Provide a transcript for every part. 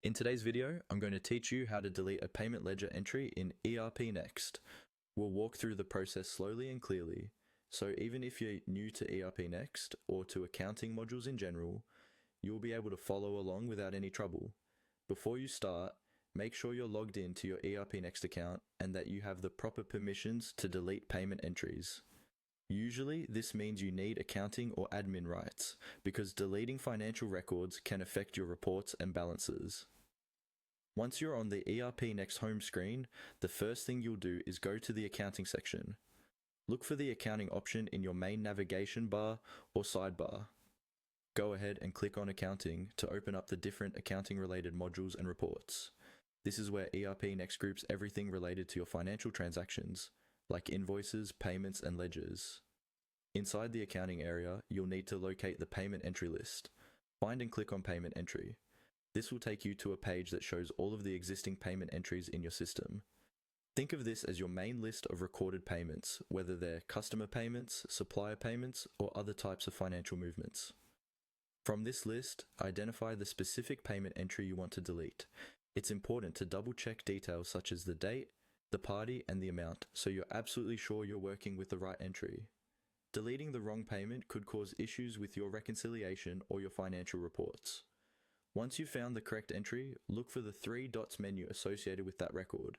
In today's video, I'm going to teach you how to delete a payment ledger entry in ERPNext. We'll walk through the process slowly and clearly, so even if you're new to ERPNext or to accounting modules in general, you'll be able to follow along without any trouble. Before you start, make sure you're logged into your ERPNext account and that you have the proper permissions to delete payment entries. Usually, this means you need accounting or admin rights, because deleting financial records can affect your reports and balances. Once you're on the ERPNext home screen, the first thing you'll do is go to the accounting section. Look for the accounting option in your main navigation bar or sidebar. Go ahead and click on accounting to open up the different accounting related modules and reports. This is where ERPNext groups everything related to your financial transactions, like invoices, payments, and ledgers. Inside the accounting area, you'll need to locate the payment entry list. Find and click on payment entry. This will take you to a page that shows all of the existing payment entries in your system. Think of this as your main list of recorded payments, whether they're customer payments, supplier payments, or other types of financial movements. From this list, identify the specific payment entry you want to delete. It's important to double-check details such as the date, the party, and the amount, so you're absolutely sure you're working with the right entry. Deleting the wrong payment could cause issues with your reconciliation or your financial reports. Once you've found the correct entry, look for the three dots menu associated with that record.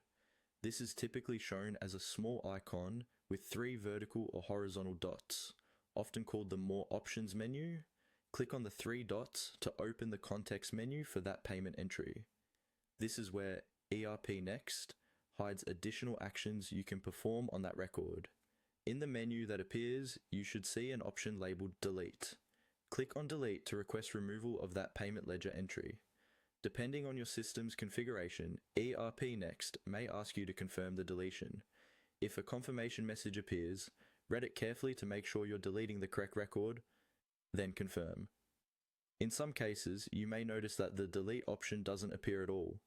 This is typically shown as a small icon with three vertical or horizontal dots, often called the More Options menu. Click on the three dots to open the context menu for that payment entry. This is where ERPNext hides additional actions you can perform on that record. In the menu that appears, you should see an option labeled Delete. Click on Delete to request removal of that payment ledger entry. Depending on your system's configuration, ERPNext may ask you to confirm the deletion. If a confirmation message appears, read it carefully to make sure you're deleting the correct record, then confirm. In some cases, you may notice that the delete option doesn't appear at all.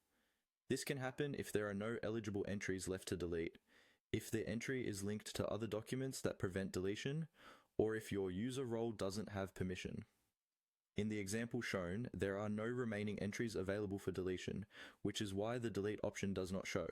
This can happen if there are no eligible entries left to delete, if the entry is linked to other documents that prevent deletion, or if your user role doesn't have permission. In the example shown, there are no remaining entries available for deletion, which is why the delete option does not show.